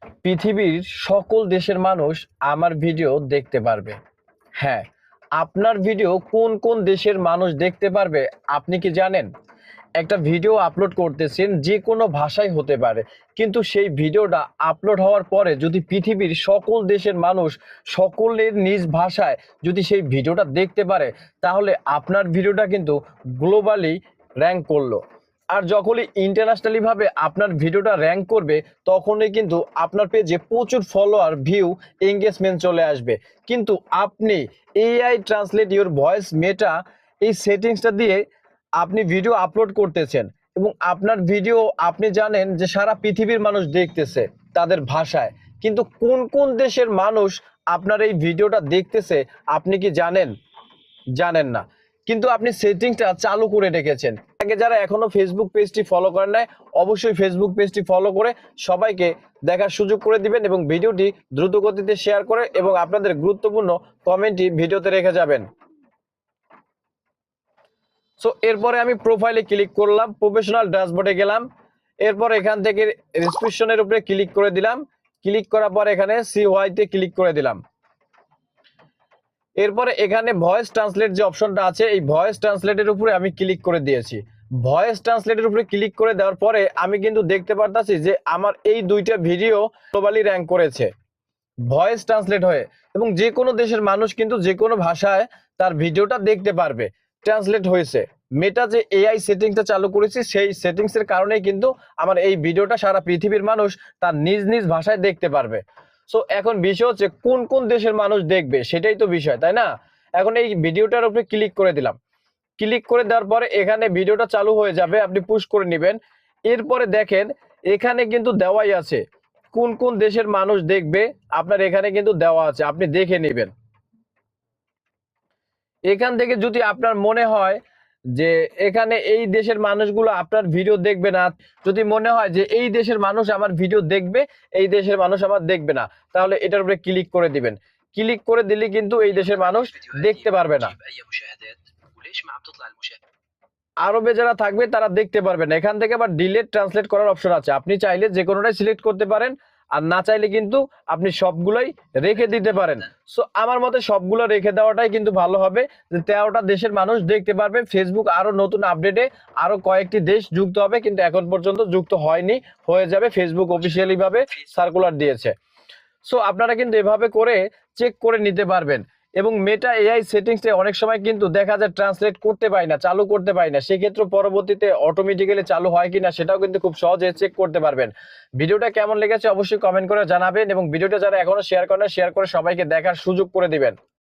পৃথিবীর সকল দেশের মানুষ আমার ভিডিও দেখতে পারবে। হ্যাঁ, আপনার ভিডিও কোন কোন দেশের মানুষ দেখতে পারবে আপনি কি জানেন? একটা ভিডিও আপলোড করতেছেন, যে কোনো ভাষায় হতে পারে, কিন্তু সেই ভিডিওটা আপলোড হওয়ার পরে যদি পৃথিবীর সকল দেশের মানুষ সকলের নিজ ভাষায় যদি সেই ভিডিওটা দেখতে পারে, তাহলে আপনার ভিডিওটা কিন্তু গ্লোবালি র্যাঙ্ক করলো। আর যখনই ইন্টারন্যাশনালি ভাবে আপনার ভিডিওটা র্যাঙ্ক করবে, তখনই কিন্তু আপনার পেজে প্রচুর ফলোয়ার, ভিউ, এঙ্গেজমেন্ট চলে আসবে। কিন্তু আপনি এআই ট্রান্সলেট ইউর ভয়েস মেটা এই সেটিংসটা দিয়ে আপনি ভিডিও আপলোড করতেছেন, এবং আপনার ভিডিও আপনি জানেন যে সারা পৃথিবীর মানুষ দেখতেছে তাদের ভাষায়, কিন্তু কোন কোন দেশের মানুষ আপনার এই ভিডিওটা দেখতেছে আপনি কি জানেন? জানেন না, কিন্তু আপনি সেটিংসটা চালু করে রেখেছেন। আগে যারা এখনো ফেসবুক পেজটি ফলো করেন নাই, অবশ্যই ফেসবুক পেজটি ফলো করে সবাইকে দেখার সুযোগ করে দিবেন, এবং ভিডিওটি দ্রুত গতিতে শেয়ার করে এবং আপনাদের গুরুত্বপূর্ণ কমেন্টটি ভিডিওতে রেখে যাবেন। সো এরপরে আমি প্রোফাইলে ক্লিক করলাম, প্রফেশনাল ড্যাশবোর্ডে গেলাম, এরপর এখান থেকে রেজিস্ট্রেশনের উপরে ক্লিক করে দিলাম। ক্লিক করার পর এখানে সি ওয়াইতে ক্লিক করে দিলাম। এরপরে এখানে ভয়েস ট্রান্সলেট যে অপশনটা আছে, এই ভয়েস ট্রান্সলেটের উপরে আমি ক্লিক করে দিয়েছি। ভয়েস ট্রান্সলেটের উপরে ক্লিক করে দেওয়ার পরে আমি কিন্তু দেখতে পারতাছি যে আমার এই দুইটা ভিডিও গ্লোবালি র্যাঙ্ক করেছে ভয়েস ট্রান্সলেট হয়ে, এবং যে কোনো দেশের মানুষ কিন্তু যে কোনো ভাষায় তার ভিডিওটা দেখতে পারবে, ট্রান্সলেট হয়েছে। মেটা যে এআই সেটিংসটা চালু করেছি, সেই সেটিংসের কারণেই কিন্তু আমার এই ভিডিওটা সারা পৃথিবীর মানুষ তার নিজ নিজ ভাষায় দেখতে পারবে। সো এখন বিষয় হচ্ছে কোন কোন দেশের মানুষ দেখবে, সেটাই তো বিষয়, তাই না? এখন এই ভিডিওটার উপরে ক্লিক করে দিলাম। ক্লিক করে দেওয়ার পরে এখানে ভিডিওটা চালু হয়ে যাবে, আপনি পুশ করে নেবেন। এরপরে দেখেন এখানে কিন্তু দেওয়াই আছে কোন কোন দেশের মানুষ দেখবে, আপনার এখানে কিন্তু দেওয়া আছে, আপনি দেখে নেবেন। এখান থেকে যদি আপনার মনে হয় যে এখানে এই দেশের মানুষগুলো আপনার ভিডিও দেখবে না, যদি মনে হয় যে এই দেশের মানুষ আমার ভিডিও দেখবে, এই দেশের মানুষ আমার দেখবে না, তাহলে এটার উপরে ক্লিক করে দিবেন। ক্লিক করে দিলে কিন্তু এই দেশের মানুষ দেখতে পারবে না। আরবে যারা থাকবে তারা দেখতে পারবে না। এখান থেকে আবার ডিলেট ট্রান্সলেট করার অপশন আছে, আপনি চাইলে যে কোনোটাই সিলেক্ট করতে পারেন, আর না চাইলে কিন্তু আপনি সবগুলোই রেখে দিতে পারেন। সো আমার মতে সবগুলো রেখে দেওয়াটাই কিন্তু ভালো হবে, যে 13টা দেশের মানুষ দেখতে পারবে। ফেসবুক আরো নতুন আপডেটে আরো কয়েকটি দেশ যুক্ত হবে, কিন্তু এখন পর্যন্ত যুক্ত হয়নি, হয়ে যাবে। ফেসবুক অফিসিয়ালি ভাবে সার্কুলার দিয়েছে। সো আপনারা কিন্তু এভাবে করে চেক করে নিতে পারবেন। এবং মেটা এআই সেটিংসে অনেক সময় কিন্তু দেখা যায় ট্রান্সলেট করতে পারি না, চালু করতে পারি না, সেক্ষেত্রে পরবর্তীতে অটোমেটিক্যালি চালু হয় কিনা সেটাও কিন্তু খুব সহজে চেক করতে পারবেন। ভিডিওটা কেমন লেগেছে অবশ্যই কমেন্ট করে জানাবেন, এবং ভিডিওটা যারা এখনো শেয়ার করেন শেয়ার করে সবাইকে দেখার সুযোগ করে দিবেন।